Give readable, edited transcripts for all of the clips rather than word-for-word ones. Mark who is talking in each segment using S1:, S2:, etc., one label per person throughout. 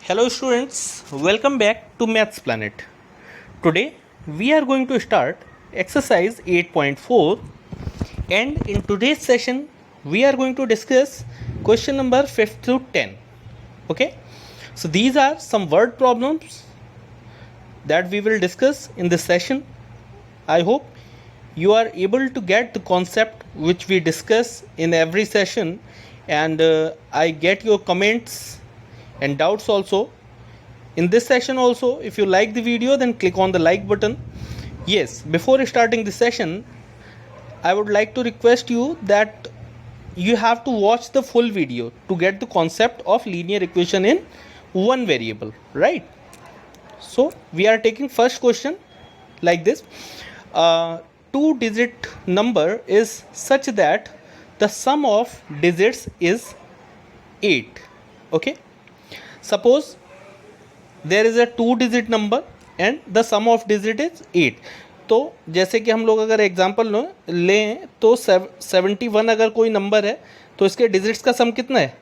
S1: Hello students, welcome back to Maths Planet. Today we are going to start exercise 8.4 and in today's session we are going to discuss question number 5 through 10. Okay, so these are some word problems that we will discuss in this session. I hope you are able to get the concept which we discuss in every session, and I get your comments and doubts also in this session also. If you like the video, then click on the like button. Yes, before starting the session, I would like to request you that you have to watch the full video to get the concept of linear equation in one variable, right? So we are taking first question like this. Two-digit number is such that the sum of digits is 8. Okay, suppose there is a two-digit number and the sum of digit is 8. तो जैसे कि हम लोग अगर example लें तो 71 अगर कोई नंबर है तो इसके डिजिट्स का सम कितना है,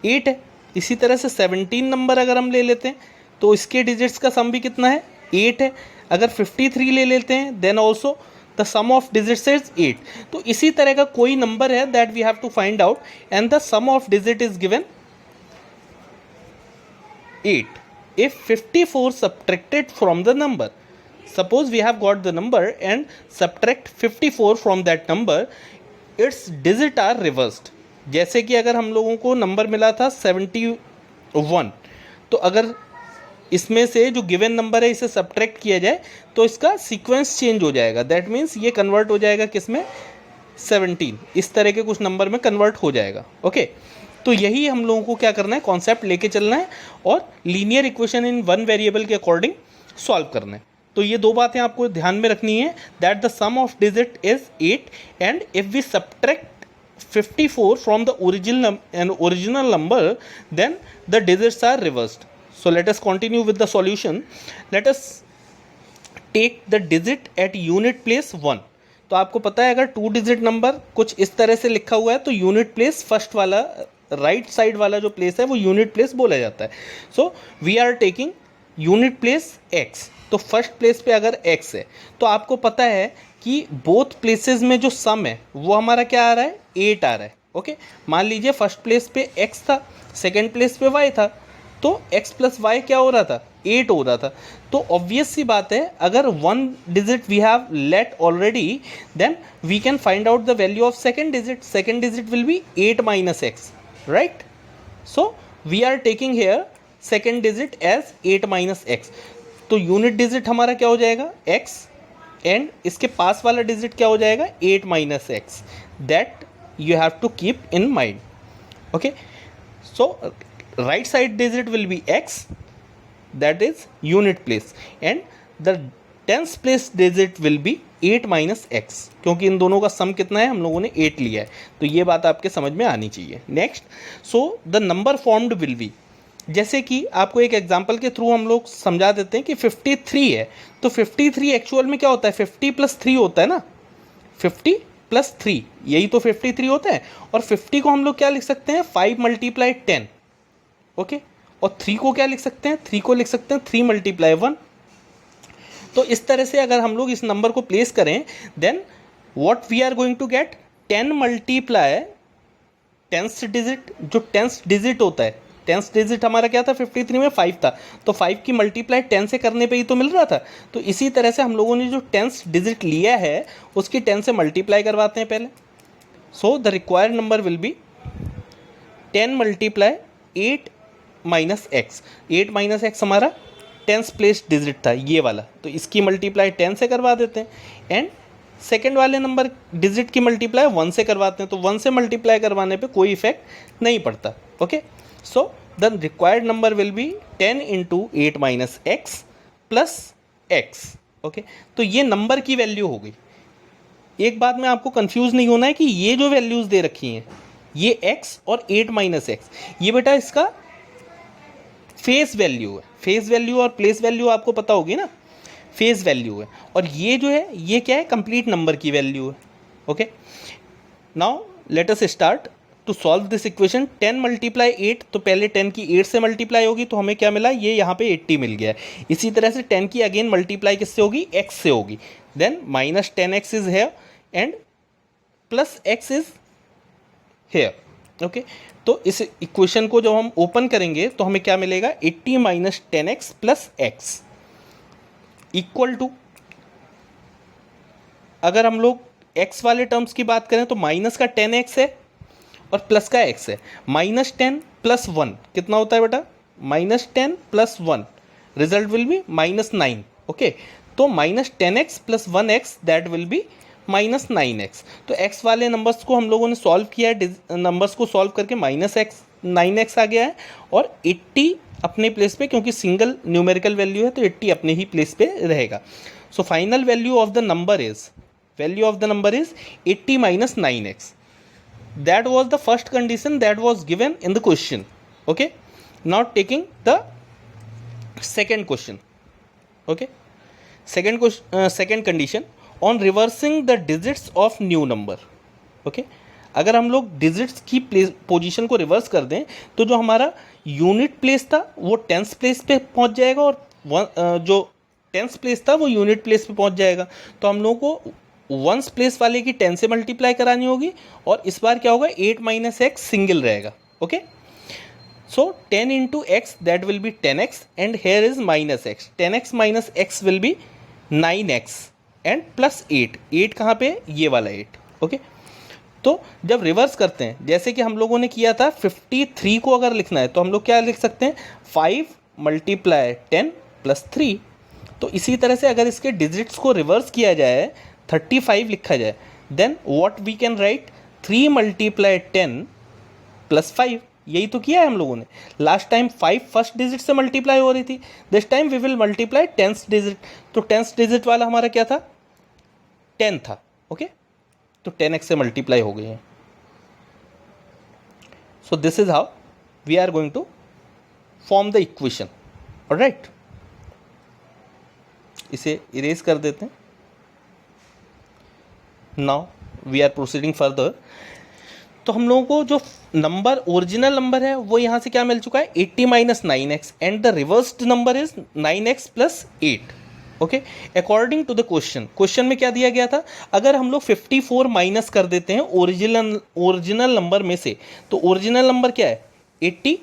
S1: 8 है. इसी तरह से 17 नंबर अगर हम ले लेते हैं तो इसके डिजिट्स का सम भी कितना है, 8 है. अगर 53 ले लेते हैं then also the sum of digits is 8. तो इसी तरह का कोई नंबर है that we have to find out and the sum of digit is given 8. If 54 subtracted from the number, suppose we have got the number and subtract 54 from that number, its digit are reversed. जैसे कि अगर हम लोगों को number मिला था 71, तो अगर इसमें से जो गिवन नंबर है इसे सब्ट्रैक्ट किया जाए तो इसका सीक्वेंस चेंज हो जाएगा. दैट मीन्स ये कन्वर्ट हो जाएगा किसमें, 17. इस तरह के कुछ नंबर में कन्वर्ट हो जाएगा. ओके, तो यही हम लोगों को क्या करना है, कॉन्सेप्ट लेके चलना है और linear equation in one variable के अकॉर्डिंग सॉल्व करना है. तो ये दो बातें आपको ध्यान में रखनी है, that the sum of digit is 8 and if we subtract 54 from the original number then the digits are reversed. So let us continue with the solution. Let us take the digit at unit place 1. तो आपको पता है अगर two digit number कुछ इस तरह से लिखा हुआ है तो यूनिट प्लेस फर्स्ट वाला राइट साइड वाला जो प्लेस है वो यूनिट प्लेस बोला जाता है. So we are taking unit place x. तो फर्स्ट प्लेस पे अगर x है तो आपको पता है कि बोथ प्लेसेस में जो सम है वो हमारा क्या आ रहा है, 8 आ रहा है. ओके, मान लीजिए फर्स्ट प्लेस पे x था, सेकेंड प्लेस पे y था, तो x प्लस वाई क्या हो रहा था, 8 हो रहा था. तो ऑब्वियस सी बात है अगर one digit we have let already then we can find out the value of second digit. Second digit will be 8 minus x, right? So we are taking here second digit as 8 minus x. तो unit digit हमारा क्या हो जाएगा, x, and इसके पास वाला digit क्या हो जाएगा, 8 minus x. That you have to keep in mind. Okay, so right side digit will be x, that is unit place, and the tens place digit will be 8 minus x, क्योंकि इन दोनों का सम कितना है, हम लोगों ने 8 लिया है. तो ये बात आपके समझ में आनी चाहिए. Next, so the number formed will be, जैसे कि आपको एक एग्जांपल के थ्रू हम लोग समझा देते हैं कि 53 है तो 53 एक्चुअल में क्या होता है, 50 प्लस 3 होता है ना, 50 प्लस 3 यही तो 53 होता है. और 50 को हम लोग क्या लिख सकते हैं, 5 मल्टीप्लाई 10. ओके, और 3 को क्या लिख सकते हैं, 3 को लिख सकते हैं 3 मल्टीप्लाई 1. तो इस तरह से अगर हम लोग इस नंबर को प्लेस करें then what we are going to get, 10 multiply tenth digit. जो टेंथ डिजिट होता है, टेंथ डिजिट हमारा क्या था, 53 में 5 था, तो 5 की मल्टीप्लाई 10 से करने पे ही तो मिल रहा था. तो इसी तरह से हम लोगों ने जो टेंथ डिजिट लिया है उसकी 10 से मल्टीप्लाई करवाते हैं पहले. So the required number will be 10 multiply 8 minus x. 8 minus x हमारा टेंथ प्लेस डिजिट था ये वाला, तो इसकी मल्टीप्लाई 10 से करवा देते हैं एंड सेकेंड वाले नंबर डिजिट की मल्टीप्लाई 1 से करवाते हैं. तो 1 से मल्टीप्लाई करवाने पे कोई इफेक्ट नहीं पड़ता. Okay, so the required number will be 10 into 8 minus x plus x. Okay, तो ये नंबर की वैल्यू हो गई. एक बात में आपको कंफ्यूज नहीं होना है कि ये जो वैल्यूज़ दे रखी हैं ये x और 8 माइनस एक्स, ये बेटा इसका फेस वैल्यू है. फेस वैल्यू और प्लेस वैल्यू आपको पता होगी ना, फेस वैल्यू है, और ये जो है ये क्या है, कंप्लीट नंबर की वैल्यू है. Okay, now let us start. To solve this equation 10 multiply 8, तो पहले 10 की 8 से मल्टीप्लाई होगी तो हमें क्या मिला, ये यहाँ पे 80 मिल गया है। इसी तरह से 10 की अगेन मल्टीप्लाई किससे होगी, x से होगी, then minus 10x is here and plus x is here. Okay, तो इस इक्वेशन को जब हम ओपन करेंगे तो हमें क्या मिलेगा, 80 minus 10x plus x equal to, अगर हम लोग x वाले टर्म्स की बात करें तो माइनस का 10x है और प्लस का x है। माइनस 10 प्लस 1 कितना होता है बेटा, minus 10 plus 1, result will be minus 9। Okay, तो minus 10x plus 1x that will be minus 9x। तो x वाले नंबर्स को हम लोगों ने सॉल्व किया है, नंबर्स को सॉल्व करके माइनस x 9x आ गया है, और 80 अपने प्लेस पे, क्योंकि सिंगल न्यूमेरिकल वैल्यू है तो 80 अपने ही प्लेस पे रहेगा। So final value of the number is 80 minus 9x. That was the first condition that was given in the question. Okay, now taking the second question. Okay, second condition on reversing the digits of new number. Okay, अगर हम लोग digits की position को reverse कर दें तो जो हमारा यूनिट प्लेस था वो टेंस प्लेस पे पहुंच जाएगा, और जो टेंस प्लेस था वो यूनिट प्लेस पे पहुंच जाएगा। तो हम लोगों को वंस प्लेस वाले की 10 से मल्टीप्लाई करानी होगी, और इस बार क्या होगा, 8 माइनस एक्स सिंगल रहेगा। Okay, so 10 into x that will B 10x and here is minus x, 10x minus x will be 9x and plus 8 कहाँ पे, ये वाला 8। ओके, तो जब रिवर्स करते हैं, जैसे कि हम लोगों ने किया था 53 को अगर लिखना है तो हम लोग क्या लिख सकते हैं, 5 मल्टीप्लाई 10 प्लस 3। तो इसी तरह से अगर इसके डिजिट्स को रिवर्स किया जाए, 35 लिखा जाए, then what we can write, 3 multiply 10 plus 5। यही तो किया है हम लोगों ने। लास्ट टाइम 5 फर्स्ट डिजिट से मल्टीप्लाई हो रही थी, this time we will multiply 10th digit. तो 10th डिजिट वाला हमारा क्या था, 10 था। ओके, तो 10x से मल्टीप्लाई हो गई है। So this is how we are going to form the equation. Alright, इसे इरेज कर देते हैं। Now we are proceeding further. तो हम लोगों को जो नंबर ओरिजिनल नंबर है वो यहाँ से क्या मिल चुका है, 80 minus 9x and the reversed number is 9x plus 8। Okay, according to the question में क्या दिया गया था, अगर हम लोग 54 माइनस कर देते हैं ओरिजिनल नंबर में से, तो ओरिजिनल नंबर क्या है, 80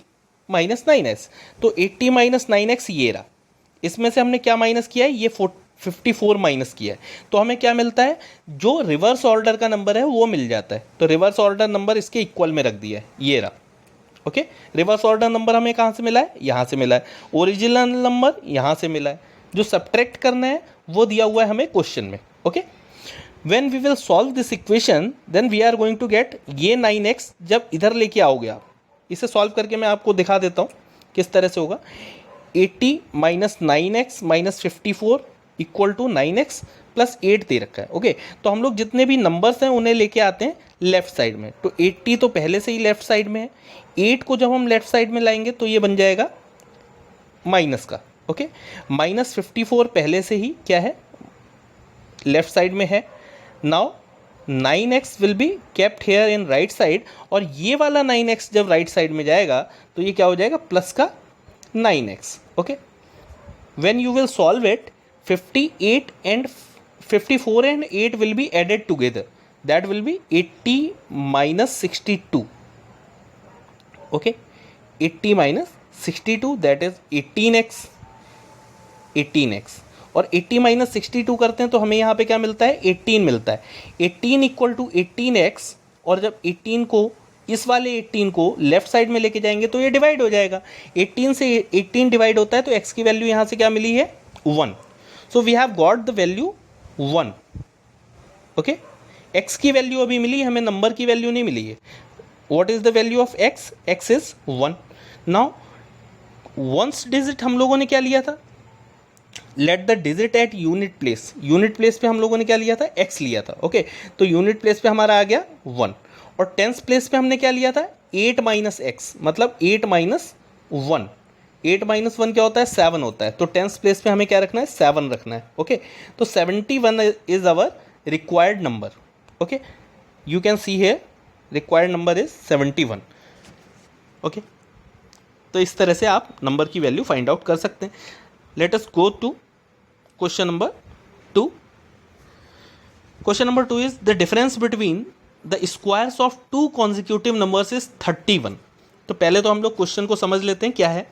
S1: माइनस 9x। तो 80 माइनस 9x ये रहा, इसमें से हमने क्या माइनस किया है, ये 54 माइनस किया है, तो हमें क्या मिलता है, जो रिवर्स ऑर्डर का नंबर है वो मिल जाता है। तो रिवर्स ऑर्डर नंबर इसके इक्वल में रख दिया है, ये रहा। ओके, रिवर्स ऑर्डर नंबर हमें कहाँ से मिला है, यहाँ से मिला है। ओरिजिनल नंबर यहाँ से मिला है। जो सब्ट्रैक्ट करना है वो दिया हुआ है हमें क्वेश्चन में। Okay, when we will solve this equation then we are going to get, ये 9x जब इधर लेके आओगे आप, इसे सॉल्व करके मैं आपको दिखा देता हूँ किस तरह से होगा। 80 minus 9x minus 54 equal to 9x plus 8 दे रखा है। ओके, तो हम लोग जितने भी नंबर्स हैं उन्हें लेके आते हैं लेफ्ट साइड में। तो 80 तो पहले से ही लेफ्ट साइड में है, 8 को जब हम लेफ्ट साइड में लाएंगे तो ये बन जाएगा माइनस का। ओके, माइनस 54 पहले से ही क्या है, लेफ्ट साइड में है। Now 9x will be kept here in right side, और ये वाला 9x जब राइट साइड में जाएगा तो ये क्या हो जाएगा, प्लस का 9x। Okay, when you will solve it, 58 and 54 and 8 will be added together, that will be 80 minus 62. Okay, 80 minus 62 that is 18x, 18x, और 80 माइनस 62 करते हैं तो हमें यहाँ पे क्या मिलता है, 18 मिलता है। 18 इक्वल टू 18x, और जब 18 को, इस वाले 18 को लेफ्ट साइड में लेके जाएंगे तो ये डिवाइड हो जाएगा। 18 से 18 डिवाइड होता है तो x की वैल्यू यहाँ से क्या मिली है, 1। So we have got the value 1। Okay, x की वैल्यू अभी मिली, हमें नंबर की वैल्यू नहीं मिली है। What is the value of x, x is 1। Now once digit हम लोगों ने क्या लिया था, let the digit at unit place. Unit place पे हम लोगों ने क्या लिया था, x लिया था। ओके, तो यूनिट प्लेस पे हमारा आ गया 1, और टेंस प्लेस पे हमने क्या लिया था, 8 माइनस एक्स, मतलब 8 माइनस 1। 8 माइनस 1 क्या होता है, 7 होता है। तो टेंस प्लेस पे हमें क्या रखना है, 7 रखना है। ओके, तो 71 is our required number. Okay, you can see here required number is 71. Okay, तो इस तरह से आप नंबर की वैल्यू फाइंड आउट कर सकते हैं. Let us go to question number 2. Question number 2 is the difference between the squares of two consecutive numbers is 31. तो पहले तो हम लोग क्वेश्चन को समझ लेते हैं क्या है.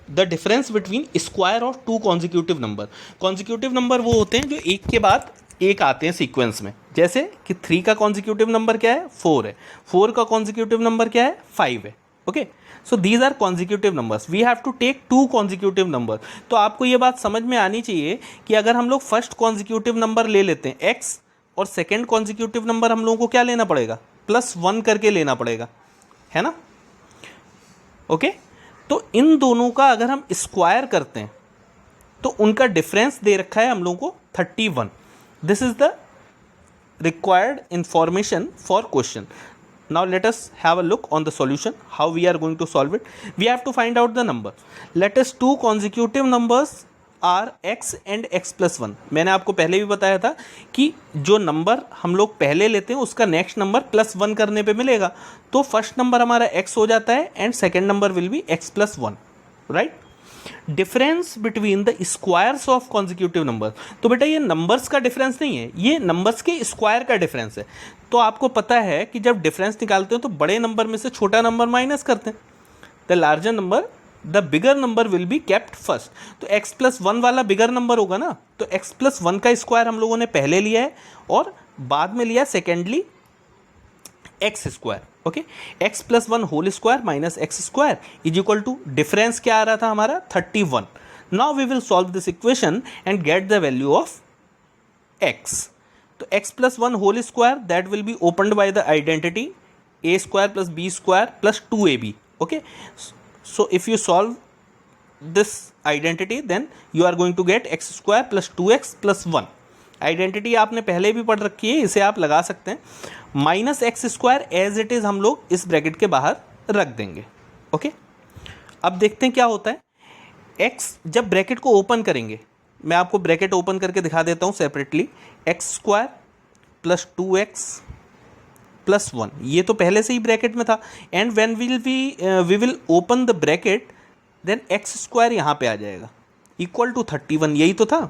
S1: The difference between square of two consecutive number. Consecutive number वो होते हैं जो एक के बाद एक आते हैं सीक्वेंस में. जैसे कि 3 का कॉन्जिक्यूटिव नंबर क्या है, 4 है. 4 का कॉन्जिक्यूटिव नंबर क्या है, 5 है. Okay, so these are consecutive numbers. We have to take two consecutive number. तो आपको ये बात समझ में आनी चाहिए कि अगर हम लोग फर्स्ट कॉन्जिक्यूटिव नंबर ले लेते हैं एक्स, और सेकेंड कॉन्जिक्यूटिव नंबर हम लोगों को क्या लेना पड़ेगा, +1 करके लेना पड़ेगा, है ना. ओके, तो इन दोनों का अगर हम स्क्वायर करते हैं तो उनका डिफरेंस दे रखा है हम लोगों को 31. This is the required information for question. Now let us have a look on the solution, how we are going to solve it. We have to find out the number. Let us two consecutive numbers are x and x plus 1. मैंने आपको पहले भी बताया था कि जो number हम लोग पहले लेते हैं उसका नेक्स्ट नंबर +1 करने पे मिलेगा. तो फर्स्ट नंबर हमारा x हो जाता है and second number will be x plus 1, right. Difference between the squares of consecutive number. तो बेटा ये नंबर्स का डिफरेंस नहीं है, ये नंबर्स के स्क्वायर का डिफरेंस है. तो आपको पता है कि जब डिफरेंस निकालते हो तो बड़े नंबर में से छोटा नंबर माइनस करते हैं. The larger number, the bigger number will be kept first. तो x plus 1 वाला बिगर नंबर होगा ना, तो x plus 1 का स्क्वायर हम लोगों ने पहले लिया है और बाद में लिया secondly x square. Okay, x plus 1 whole square minus x square is equal to difference क्या आ रहा था हमारा 31. Now we will solve this equation and get the value of x. तो x plus 1 whole square that will be opened by the identity a square plus b square plus 2ab. Okay, so if you solve this identity then you are going to gate x square plus 2x plus 1. Identity आपने पहले भी पढ़ रखी है, इसे आप लगा सकते हैं. Minus x square as it is हम लोग इस ब्रैकेट के बाहर रख देंगे. ओके, अब देखते हैं क्या होता है. एक्स जब ब्रैकेट को ओपन करेंगे, मैं आपको ब्रैकेट ओपन करके दिखा देता हूँ separately. X square plus 2x plus 1, ये तो पहले से ही ब्रैकेट में था. And when we will open the bracket then x square यहाँ पे आ जाएगा इक्वल टू 31. यही तो था.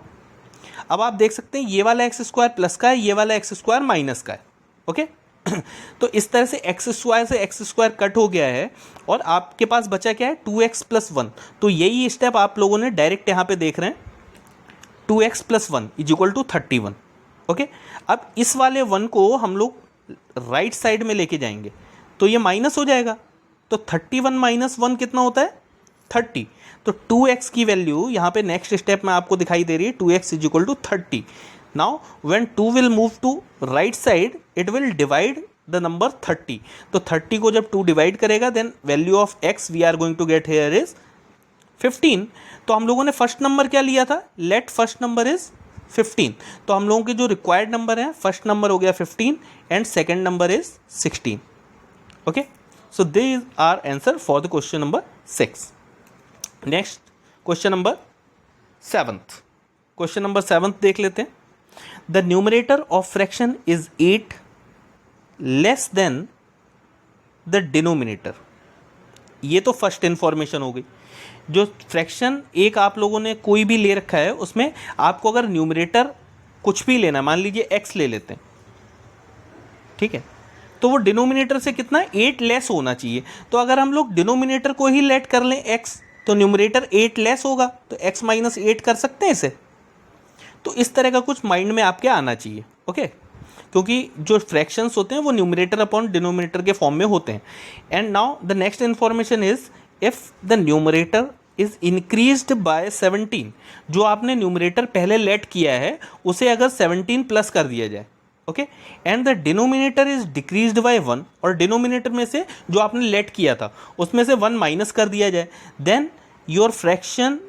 S1: अब आप देख सकते हैं ये वाला एक्स स्क्वायर प्लस का है, ये वाला एक्स स्क्वायर माइनस का है. ओके, तो इस तरह से एक्स स्क्वायर से एक्स स्क्वायर कट हो गया है और आपके पास बचा क्या है 2x प्लस 1. तो यही स्टेप आप लोगों ने डायरेक्ट यहाँ पे देख रहे हैं. 2x plus 1 is equal to 31. Okay, अब इस वाले 1 को हम लोग राइट साइड में लेके जाएंगे तो ये माइनस हो जाएगा. तो 31 माइनस 1 कितना होता है 30. तो 2x की वैल्यू यहाँ पे नेक्स्ट स्टेप में आपको दिखाई दे रही है 2x is equal to 30. Now when 2 will move to right side it will divide the number 30. तो 30 को जब 2 डिवाइड करेगा then value of x we are going to get here is 15. तो हम लोगों ने फर्स्ट नंबर क्या लिया था, लेट फर्स्ट नंबर इज 15. तो हम लोगों के जो रिक्वायर्ड नंबर है फर्स्ट नंबर हो गया 15 and second number is 16. Okay, so this are answer for the question number 6. Next question number 7th. Question number 7th देख लेते हैं. The numerator of fraction is 8 less than the denominator. ये तो first information हो गई. जो fraction एक आप लोगों ने कोई भी ले रखा है उसमें आपको अगर न्यूमरेटर कुछ भी लेना है, मान लीजिए x ले लेते हैं, ठीक है, तो वो डिनोमिनेटर से कितना 8 लेस होना चाहिए. तो अगर हम लोग डिनोमिनेटर को ही लेट कर लें x तो न्यूमरेटर 8 लेस होगा, तो x माइनस 8 कर सकते हैं इसे. तो इस तरह का कुछ माइंड में आपके आना चाहिए. ओके, क्योंकि जो फ्रैक्शंस होते हैं वो न्यूमरेटर अपॉन डिनोमिनेटर के फॉर्म में होते हैं. And now the next information is if the numerator is increased by 17. जो आपने न्यूमरेटर पहले लेट किया है उसे अगर 17 प्लस कर दिया जाए, okay, and the denominator is decreased by 1, और डिनोमिनेटर में से जो आपने लेट किया था उसमें से 1 माइनस कर दिया जाए, then your fraction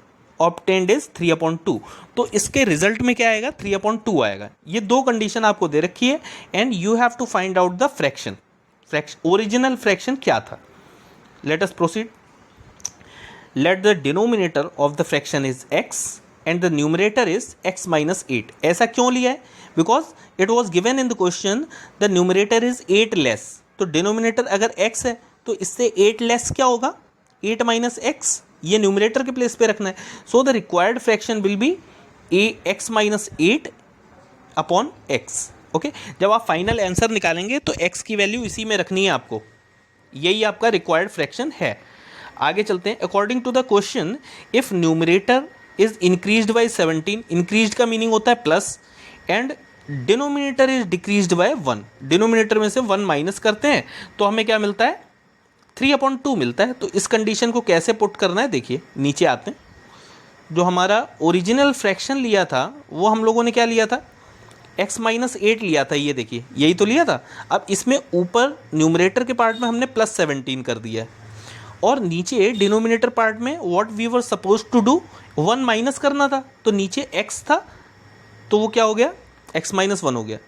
S1: obtained is 3/2. तो इसके रिजल्ट में क्या आएगा 3/2 आएगा. ये दो कंडीशन आपको दे रखी है and you have to find out the fraction. Original fraction क्या था. Let us proceed. Let the denominator of the fraction is x and the numerator is x minus 8. ऐसा क्यों लिया है, because it was given in the question the numerator is 8 less. तो तो denominator अगर x है तो इससे 8 लेस क्या होगा, 8 माइनस एक्स, ये न्यूमरेटर के प्लेस पे रखना है। So the required fraction will be x minus 8 upon x. Okay, जब आप फाइनल आंसर निकालेंगे तो x की वैल्यू इसी में रखनी है आपको, यही आपका रिक्वायर्ड फ्रैक्शन है। आगे चलते हैं। According to the question, if numerator is increased by 17, increased का मीनिंग होता है plus, and denominator is decreased by 1, denominator में से 1 माइनस करते हैं तो हमें क्या मिलता है, 3/2 मिलता है। तो इस कंडीशन को कैसे पुट करना है, देखिए नीचे आते हैं। जो हमारा ओरिजिनल फ्रैक्शन लिया था वो हम लोगों ने क्या लिया था, x माइनस 8 लिया था, ये देखिए यही तो लिया था। अब इसमें ऊपर न्यूमरेटर के पार्ट में हमने प्लस 17 कर दिया है, और नीचे डिनोमिनेटर पार्ट में what we were suppose to do, 1 minus करना था। तो नीचे x था तो वो क्या हो गया, x माइनस 1 हो गया।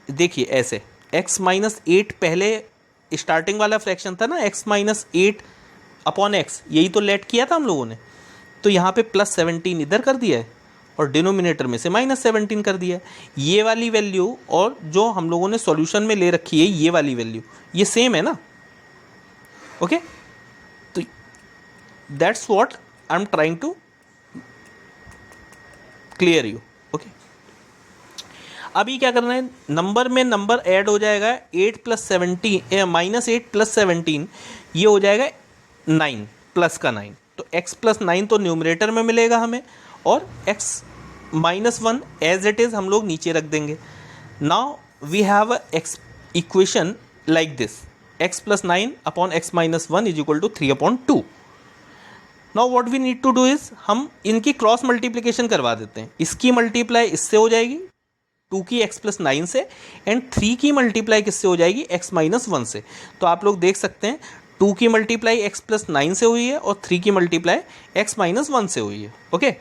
S1: देखिए ऐसे x माइनस 8 पहले स्टार्टिंग वाला फ्रैक्शन था ना, x माइनस 8 अपॉन एक्स, यही तो लेट किया था हम लोगों ने। तो यहाँ पे प्लस 17 इधर कर दिया है और डिनोमिनेटर में से माइनस 17 कर दिया है। ये वाली वैल्यू और जो हम लोगों ने सॉल्यूशन में ले रखी है ये वाली वैल्यू, ये सेम है ना। ओके, तो that's what I am trying to clear you. Okay, अभी क्या करना है, नंबर में नंबर ऐड हो जाएगा, 8 प्लस 17 माइनस 8 प्लस 17, ये हो जाएगा 9 प्लस का 9। तो x प्लस 9 तो न्यूमरेटर में मिलेगा हमें, और x minus 1 as it is हम लोग नीचे रख देंगे। Now we have a x equation like this, x plus 9 upon x minus 1 is equal to 3/2। Now what we need to do is, हम इनकी क्रॉस मल्टीप्लिकेशन करवा देते हैं। इसकी मल्टीप्लाई इससे हो जाएगी 2 की x प्लस 9 से, एंड 3 की मल्टीप्लाई किससे हो जाएगी, x माइनस 1 से। तो आप लोग देख सकते हैं 2 की मल्टीप्लाई x प्लस 9 से हुई है और 3 की मल्टीप्लाई x माइनस 1 से हुई है। Okay,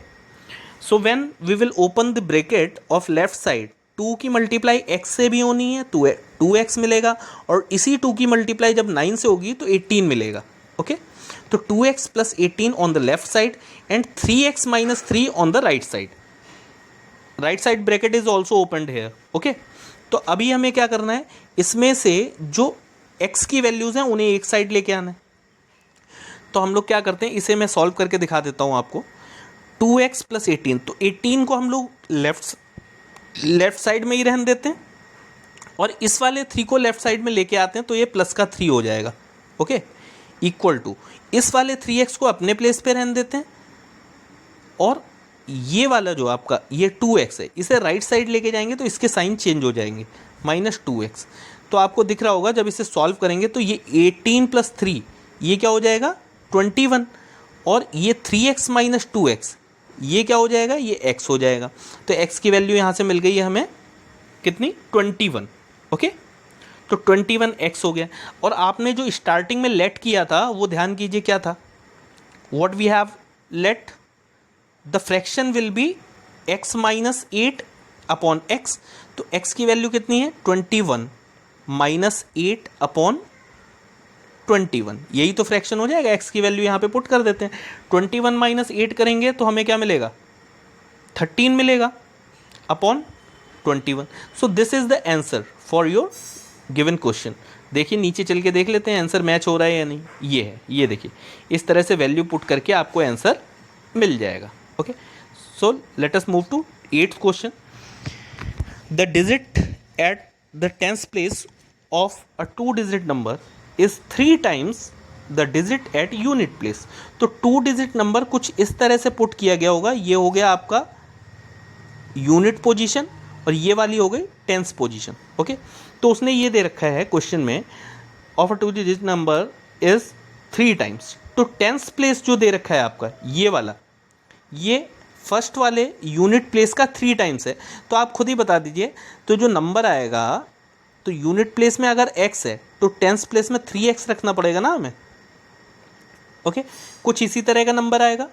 S1: so when we will open the bracket of left side, 2 की मल्टीप्लाई x से भी होनी है, 2x मिलेगा, और इसी 2 की मल्टीप्लाई जब 9 से होगी तो 18 मिलेगा। ओके, तो 2x plus 18 on the left side and 3x minus 3 on the right side. Right side bracket is also opened here. Okay, तो अभी हमें क्या करना है, इसमें से जो x की वैल्यूज़ हैं उन्हें एक साइड लेके आना है। तो हम लोग क्या करते हैं, इसे मैं सॉल्व करके दिखा देता हूँ आपको। 2x प्लस 18, तो 18 को हम लोग लेफ्ट साइड में ही रहने देते हैं, और इस वाले 3 को लेफ्ट साइड में लेके आते हैं, तो ये प्लस का 3 हो जाएगा। ओके, इक्वल टू इस वाले 3x को अपने प्लेस पे रहने देते हैं, और ये वाला जो आपका ये 2x है, इसे राइट साइड लेके जाएंगे तो इसके साइन चेंज हो जाएंगे, माइनस 2x। तो आपको दिख रहा होगा जब इसे सॉल्व करेंगे तो ये 18 प्लस 3 ये क्या हो जाएगा, 21, और ये 3x माइनस 2x ये क्या हो जाएगा, ये x हो जाएगा। तो x की वैल्यू यहाँ से मिल गई है हमें कितनी, 21। ओके, तो 21x हो गया। और आपने जो स्टार्टिंग में लेट किया था वो ध्यान कीजिए क्या था, what we have let, the fraction will be x minus 8 upon x। तो x की वैल्यू कितनी है, 21 माइनस 8 अपॉन 21, यही तो फ्रैक्शन हो जाएगा। x की वैल्यू यहाँ पे पुट कर देते हैं, 21 माइनस 8 करेंगे तो हमें क्या मिलेगा, 13 मिलेगा upon 21। So this is the answer for your given question. देखिए नीचे चल के देख लेते हैं आंसर मैच हो रहा है या नहीं। ये है, ये देखिए इस तरह से वैल्यू पुट करके आपको आंसर मिल जाएगा। Okay, so let us move to 8th question. The digit at the 10th place of a 2-digit number is 3 times the digit at unit place. तो 2-digit नंबर कुछ इस तरह से पुट किया गया होगा, ये हो गया आपका यूनिट पोजीशन और ये वाली हो गई 10th पोजीशन। ओके, तो उसने ये दे रखा है क्वेश्चन में, of a 2-digit number is 3 times। तो 10th प्लेस जो दे रखा है आपका ये वाला, ये फर्स्ट वाले यूनिट प्लेस का 3 times है। तो आप खुद ही बता दीजिए, तो जो नंबर आएगा, तो यूनिट प्लेस में अगर x है तो 10th प्लेस में 3x रखना पड़ेगा ना हमें। ओके, कुछ इसी तरह का नंबर आएगा।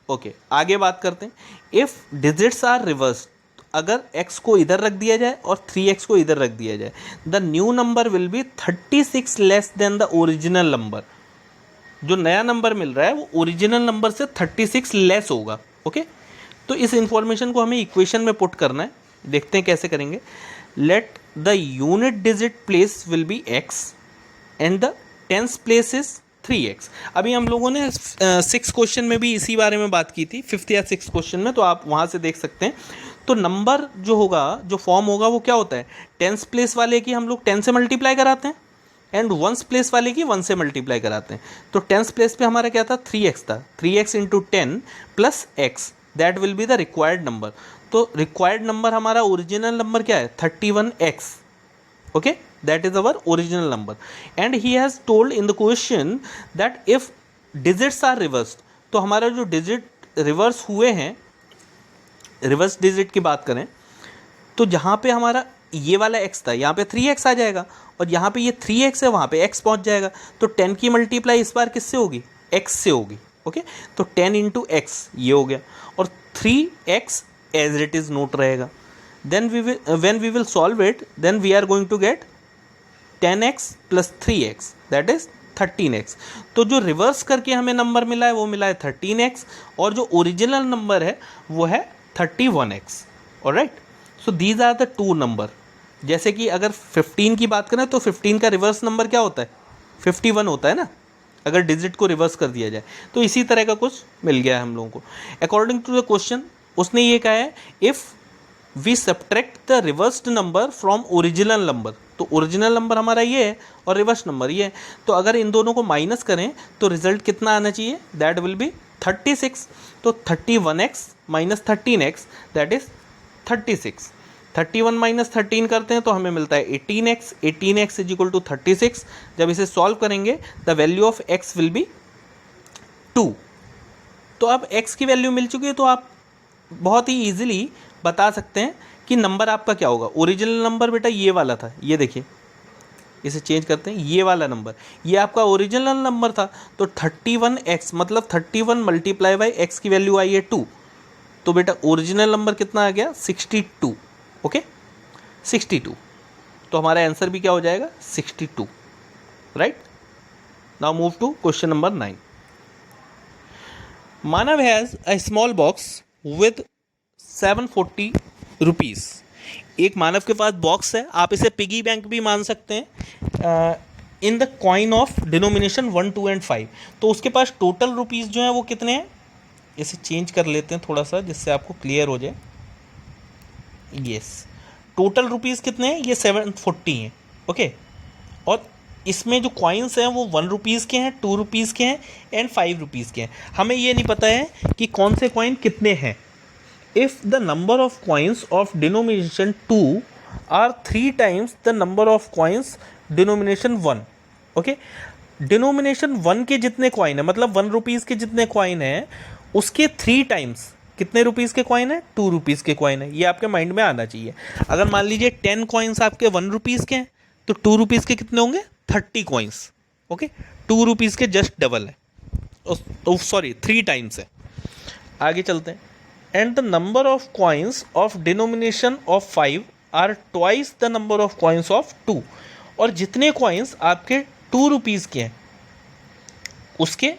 S1: ओके, आगे बात करते हैं। इफ़ डिजिट्स आर रिवर्स, अगर x को इधर रख दिया जाए और 3x को इधर रख दिया जाए, the new number will be 36 less than the original number. जो नया नंबर मिल रहा है वो ओरिजिनल नंबर से 36 लेस होगा। ओके, तो इस इंफॉर्मेशन को हमें इक्वेशन में पुट करना है, देखते हैं कैसे करेंगे। let the unit digit place will be x and the tens place is 3x। अभी हम लोगों ने 6 क्वेश्चन में भी इसी बारे में बात की थी, 5th या 6th क्वेश्चन में, तो आप वहाँ से देख सकते हैं। तो नंबर जो होगा, जो फॉर्म होगा वो क्या होता है, टेंस प्लेस वाले की हम लोग 10 से मल्टीप्लाई कराते हैं एंड वंस प्लेस वाले की 1 से मल्टीप्लाई कराते हैं। तो टेंस प्लेस पे हमारा क्या था, 3x था, 3x into 10 plus x, that will be the required number. तो रिक्वायर्ड नंबर हमारा ओरिजिनल नंबर क्या है, 31x। okay, that is our original number and he has told in the question that if digits are reversed, तो हमारा जो digit reverse हुए हैं, reverse digit की बात करें तो जहाँ पे हमारा ये वाला x था यहाँ पे 3x आ जाएगा और यहाँ पे ये 3x है वहाँ पे x पहुँच जाएगा। तो 10 की मल्टीप्लाई इस बार किससे होगी, x से होगी। ओके, तो 10 इंटू x ये हो गया और 3x as it is note रहेगा। then when we will solve it, then we are going to get 10x plus 3x, that is 13x। तो जो रिवर्स करके हमें नंबर मिला है वो मिला है 13x और जो ओरिजिनल नंबर है वो है 31x। Alright, so these are the two number. जैसे कि अगर 15 की बात करें तो 15 का रिवर्स नंबर क्या होता है, 51 होता है ना, अगर डिजिट को रिवर्स कर दिया जाए। तो इसी तरह का कुछ मिल गया है हम लोगों को। अकॉर्डिंग टू द क्वेश्चन उसने ये कहा है if we subtract the reversed number from original number, तो ओरिजिनल नंबर हमारा ये है और रिवर्स नंबर ये है, तो अगर इन दोनों को माइनस करें तो रिजल्ट कितना आना चाहिए, दैट विल बी 36। तो 31x minus 13x that is 36। 31 minus 13 करते हैं तो हमें मिलता है 18x। 18x is equal to 36। जब इसे सॉल्व करेंगे the value of x will be 2। तो अब x की वैल्यू मिल चुकी है तो आप बहुत ही ईजिली बता सकते हैं कि नंबर आपका क्या होगा। ओरिजिनल नंबर बेटा ये वाला था, ये देखिए, इसे चेंज करते हैं, ये वाला नंबर ये आपका ओरिजिनल नंबर था। तो 31x मतलब 31 मल्टीप्लाई बाई x की वैल्यू आई है 2, तो बेटा ओरिजिनल नंबर कितना आ गया 62। ओके, 62। तो हमारा आंसर भी क्या हो जाएगा 62। Right, now move to question number 9। Manav has a small box with 740 rupees. एक मानव के पास बॉक्स है, आप इसे पिगी बैंक भी मान सकते हैं, in the coin of denomination 1, 2 and 5। तो उसके पास टोटल रुपीज़ जो हैं वो कितने हैं, इसे चेंज कर लेते हैं थोड़ा सा जिससे आपको क्लियर हो जाए। यस, टोटल रुपीज़ कितने हैं, ये 740 हैं। ओके, और इसमें जो कॉइन्स हैं वो 1 रुपीज़ के हैं, 2 रुपीज़ के हैं एंड 5 रुपीज़ के हैं। हमें ये नहीं पता है कि कौन से कॉइन कितने हैं। If the number of coins of denomination 2 are 3 times the number of coins denomination 1, okay, denomination 1 के जितने कॉइन है मतलब 1 रुपीज़ के जितने कॉइन है उसके 3 टाइम्स कितने रुपीज़ के कॉइन है, 2 रुपीज़ के कॉइन है। ये आपके माइंड में आना चाहिए। अगर मान लीजिए 10 कॉइन्स आपके 1 रुपीज़ के हैं तो 2 रुपीज़ के कितने होंगे, 30 कॉइन्स। ओके, 2 रुपीज़ के जस्ट डबल है, तो सॉरी 3 टाइम्स है। आगे चलते हैं। And the number of coins of denomination of 5 are twice the number of coins of 2। और जितने coins आपके 2 रुपीज़ के हैं उसके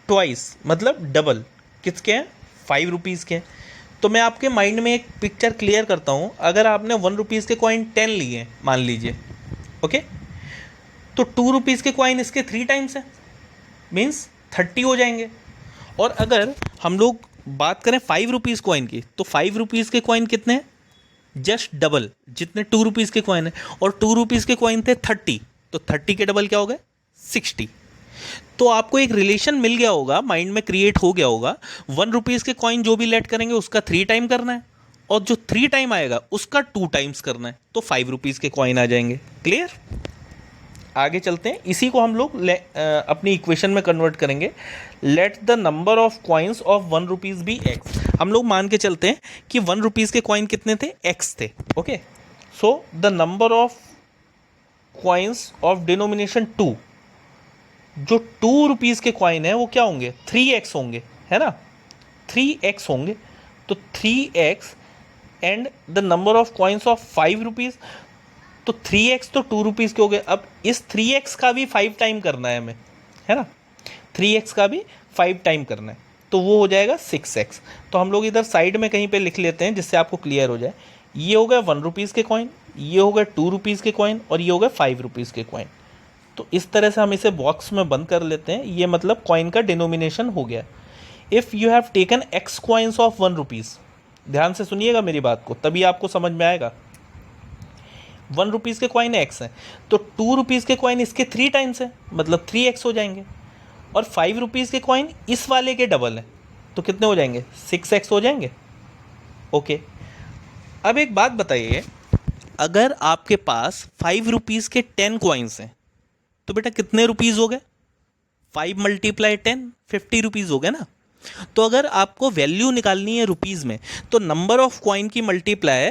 S1: twice मतलब डबल किसके हैं, 5 रुपीज़ के हैं। तो मैं आपके माइंड में एक पिक्चर क्लियर करता हूँ। अगर आपने 1 रुपीज़ के कॉइन 10 लिए हैं मान लीजिए, ओके, तो 2 रुपीज़ के कॉइन इसके 3 टाइम्स हैं, मीन्स 30 हो जाएंगे। और अगर हम लोग बात करें 5 रुपीज़ कॉइन की तो 5 रुपीज़ के कॉइन कितने हैं, जस्ट डबल जितने 2 रुपीज़ के कॉइन है। और 2 रुपीज़ के कॉइन थे 30, तो 30 के डबल क्या हो गए 60। तो आपको एक रिलेशन मिल गया होगा, माइंड में क्रिएट हो गया होगा। 1 रुपीज़ के कॉइन जो भी लेट करेंगे उसका 3 टाइम करना है और जो 3 टाइम आएगा उसका 2 टाइम्स करना है, तो 5 रुपीज़ के कॉइन आ जाएंगे। क्लियर, आगे चलते हैं। इसी को हम लोग अपनी इक्वेशन में कन्वर्ट करेंगे। Let the number of coins of 1 rupees be x. हम लोग मान के चलते हैं कि 1 रुपीज़ के कॉइन कितने थे, एक्स थे। Okay, so the number of coins of denomination 2, जो 2 रुपीज़ के कॉइन है वो क्या होंगे, 3x होंगे, है ना, 3x होंगे। तो 3x and the number of coins of 5 rupees, तो 3x तो 2 रुपीज़ के हो गए। अब इस 3x का भी 5 टाइम करना है हमें, है ना, 3x का भी 5 टाइम करना है, तो वो हो जाएगा 6x। तो हम लोग इधर साइड में कहीं पे लिख लेते हैं जिससे आपको क्लियर हो जाए। ये हो गए 1 रुपीज़ के कॉइन, ये हो गए 2 रुपीज़ के कॉइन और ये हो गए 5 रुपीज़ के कॉइन। तो इस तरह से हम इसे बॉक्स में बंद कर लेते हैं। ये मतलब कॉइन का डिनोमिनेशन हो गया। If you have taken x coins of 1 rupees, ध्यान से सुनिएगा मेरी बात को, तभी आपको समझ में आएगा। 1 रुपीज़ के कॉइन एक्स हैं, तो 2 रुपीज़ के कॉइन इसके 3 टाइम्स है, मतलब 3x हो जाएंगे। और 5 रुपीज़ के कॉइन इस वाले के डबल हैं, तो कितने हो जाएंगे? 6x हो जाएंगे। ओके, अब एक बात बताइए, अगर आपके पास 5 रुपीज़ के 10 कॉइन्स हैं तो बेटा कितने रुपीज़ हो गए? 5 × 10 50 रुपीज़ हो गए ना। तो अगर आपको वैल्यू निकालनी है रुपीज़ में, तो नंबर ऑफ कॉइन की मल्टीप्लाई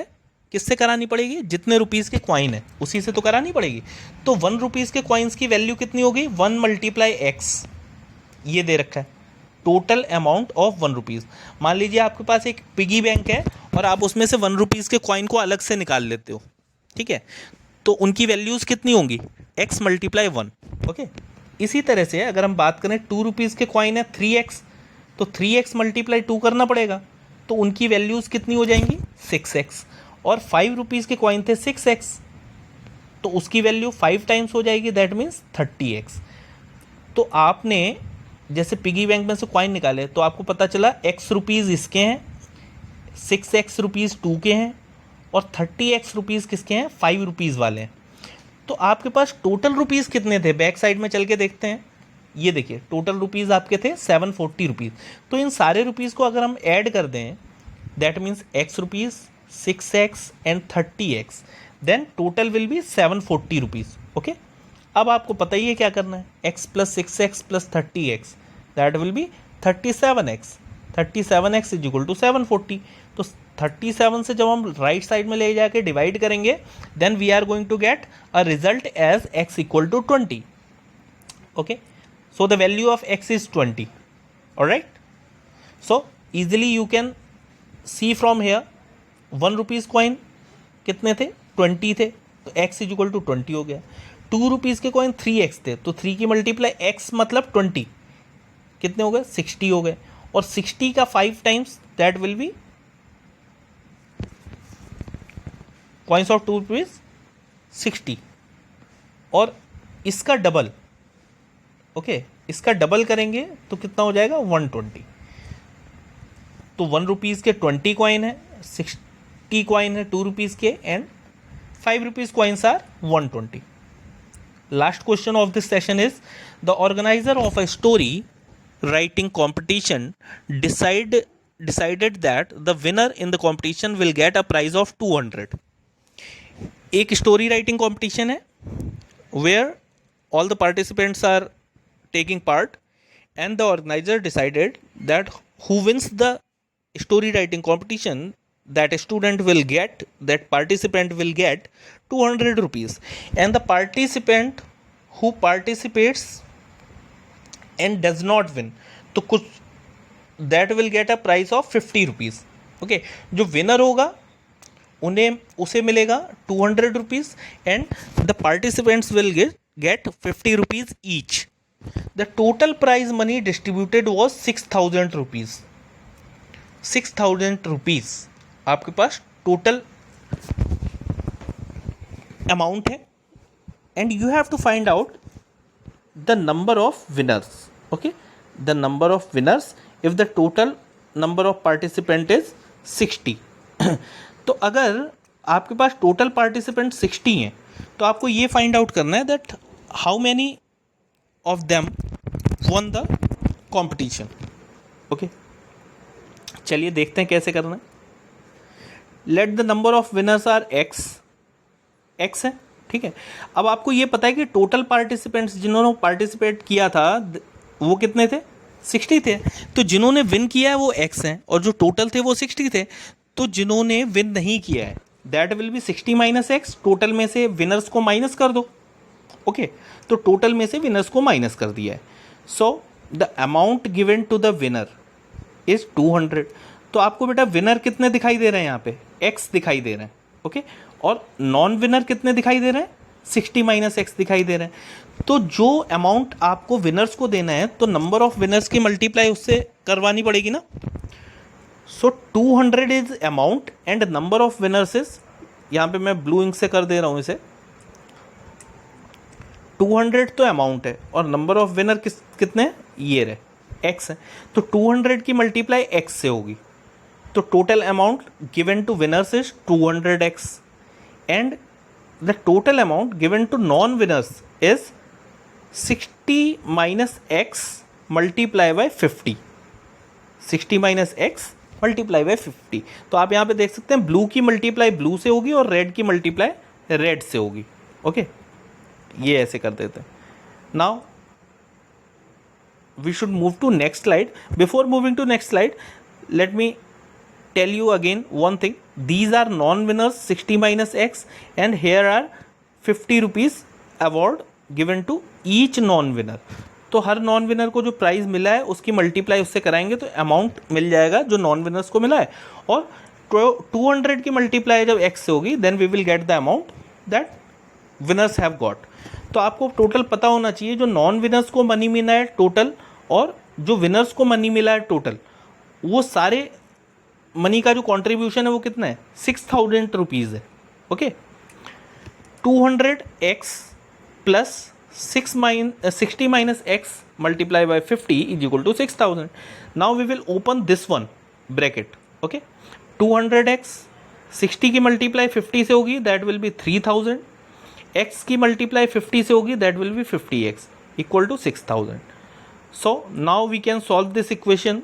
S1: किससे करानी पड़ेगी? जितने रुपीज़ के कॉइन है उसी से तो करानी पड़ेगी। तो 1 रुपीज़ के कॉइन्स की वैल्यू कितनी होगी? 1 × x, ये दे रखा है, टोटल अमाउंट ऑफ 1 रुपीज़। मान लीजिए आपके पास एक पिगी बैंक है और आप उसमें से 1 रुपीज़ के कॉइन को अलग से निकाल लेते हो, ठीक है, तो उनकी वैल्यूज़ कितनी होंगी? x × 1। ओके, इसी तरह से अगर हम बात करें 2 रुपीज़ के कॉइन है 3x, तो 3x × 2 करना पड़ेगा, तो उनकी वैल्यूज़ कितनी हो जाएंगी? 6x। और 5 रुपीज़ के कॉइन थे 6x, तो उसकी वैल्यू 5 टाइम्स हो जाएगी, दैट मीन्स 30x। तो आपने जैसे पिगी बैंक में से कॉइन निकाले तो आपको पता चला x रुपीज़ इसके हैं, 6x रुपीज़ 2 के हैं और 30x रुपीज़ किसके हैं? 5 रुपीज़ वाले हैं। तो आपके पास टोटल रुपीज़ कितने थे? बैक साइड में चल के देखते हैं। ये देखिए, टोटल रुपीज़ आपके थे 740 रुपीज़। तो इन सारे रुपीज़ को अगर हम ऐड कर दें, that means x rupees, 6x and 30x, then total will be 740 rupees. Okay, अब आपको पता ही है क्या करना है, x + 6x + 30x, that will B 37x। 37x = 740। तो 37 से जब हम राइट साइड में ले जाके डिवाइड करेंगे, then we are going to get a result as x = 20। Okay, so the value of x is 20. All right, so easily you can see from here 1 rupees coin कितने थे? 20 थे, तो x = 20 हो गया। 2 रुपीज़ के coin 3x थे, तो 3 की मल्टीप्लाई x मतलब 20, कितने हो गए? 60 हो गए। और 60 का 5 times, that will B coins of 2 rupees 60। और इसका डबल, ओके, इसका डबल करेंगे तो कितना हो जाएगा? 120। तो 1 रुपीज़ के 20 कॉइन है, 60 कॉइन है 2 रुपीज़ के, and 5 rupees coins are 120। Last question of this session is, the organiser of a story writing competition decided that the winner in the competition will get a prize of 200. एक story writing competition है where all the participants are taking part, and the organizer decided that who wins the story writing competition, that participant will get 200 rupees, and the participant who participates and does not win, तो कुछ that will get a prize of 50 rupees. Okay, जो winner होगा उसे मिलेगा 200 rupees, and the participants will get 50 rupees each. The total prize money distributed was 6000 rupees. 6000 rupees आपके पास total amount है, and you have to find out the number of winners. Okay, the number of winners if the total number of participant is 60. तो अगर आपके पास total participant 60 हैं, तो आपको ये find out करना है that how many of them won the competition. Okay, चलिए देखते हैं कैसे करना है। Let the number of winners are x है, ठीक है। अब आपको ये पता है कि टोटल पार्टिसिपेंट्स जिन्होंने पार्टिसिपेट किया था वो कितने थे? 60 थे। तो जिन्होंने विन किया है वो x हैं, और जो टोटल थे वो 60 थे। तो जिन्होंने विन नहीं किया है, that will B 60 - x। Total में से विनर्स को माइनस कर दो। ओके, तो टोटल में से विनर्स को माइनस कर दिया है। So the amount given to the winner is 200। तो आपको बेटा विनर कितने दिखाई दे रहे हैं? यहाँ पे x दिखाई दे रहे हैं। ओके, और नॉन विनर कितने दिखाई दे रहे हैं? 60 - x दिखाई दे रहे हैं। तो जो अमाउंट आपको विनर्स को देना है, तो नंबर ऑफ विनर्स की मल्टीप्लाई उससे करवानी पड़ेगी ना। सो 200 is amount and number of winners is, यहाँ पे मैं ब्लू इंक से कर दे रहा हूँ इसे, 200 तो अमाउंट है और नंबर ऑफ विनर कितने हैं, ये रहे x है, तो 200 की मल्टीप्लाई x से होगी, तो total amount given to winners is 200x and the total amount given to non winners is 60 minus x multiply by 50, 60 minus x multiply by 50। तो आप यहाँ पे देख सकते हैं ब्लू की मल्टीप्लाई ब्लू से होगी और रेड की मल्टीप्लाई रेड से होगी। ओके, ये ऐसे कर देते हैं। Now we should move to next slide. Before moving to next slide, let me tell you again one thing. These are non-winners 60 minus x and here are 50 rupees award given to each non-winner. तो हर non winner को जो prize मिला है उसकी multiply उससे कराएंगे तो amount मिल जाएगा जो नॉन विनर्स को मिला है, और 200 की मल्टीप्लाई जब x से होगी then we will get the amount that winners have got. तो आपको टोटल पता होना चाहिए जो नॉन विनर्स को मनी मिला है टोटल और जो विनर्स को मनी मिला है टोटल, वो सारे मनी का जो कंट्रीब्यूशन है वो कितना है, 6000 रुपीज़ है। Okay, 200x plus 60 minus x multiply by 50 is equal to 6000। Now we will open this one bracket. Okay, 200x 60 की मल्टीप्लाई 50 से होगी दैट विल बी 3000, x की मल्टीप्लाई 50 से होगी that will be 50x equal to 6000। So now we can solve this equation.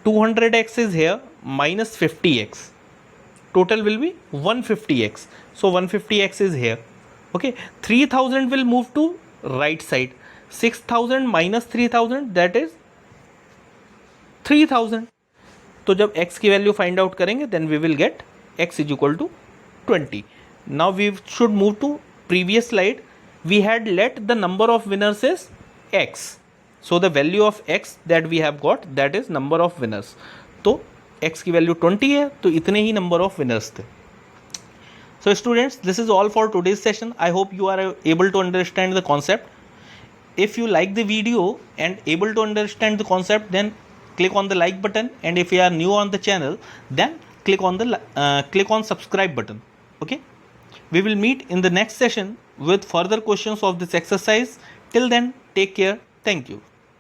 S1: 200x is here minus 50x. Total will be 150x. So 150x is here. Okay. 3000 will move to right side. 6000 minus 3000 that is 3000. तो जब x की value find out करेंगे then we will get x is equal to 20. Now we should move to previous slide. We had let the number of winners is x. So the value of x that we have got that is number of winners. तो x की value 20 है तो इतने ही number of winners थे। So students, this is all for today's session. I hope you are able to understand the concept. If you like the video and able to understand the concept, then click on the like button, and if you are new on the channel then click on subscribe button. Okay, we will meet in the next session with further questions of this exercise. Till then, take care. Thank you.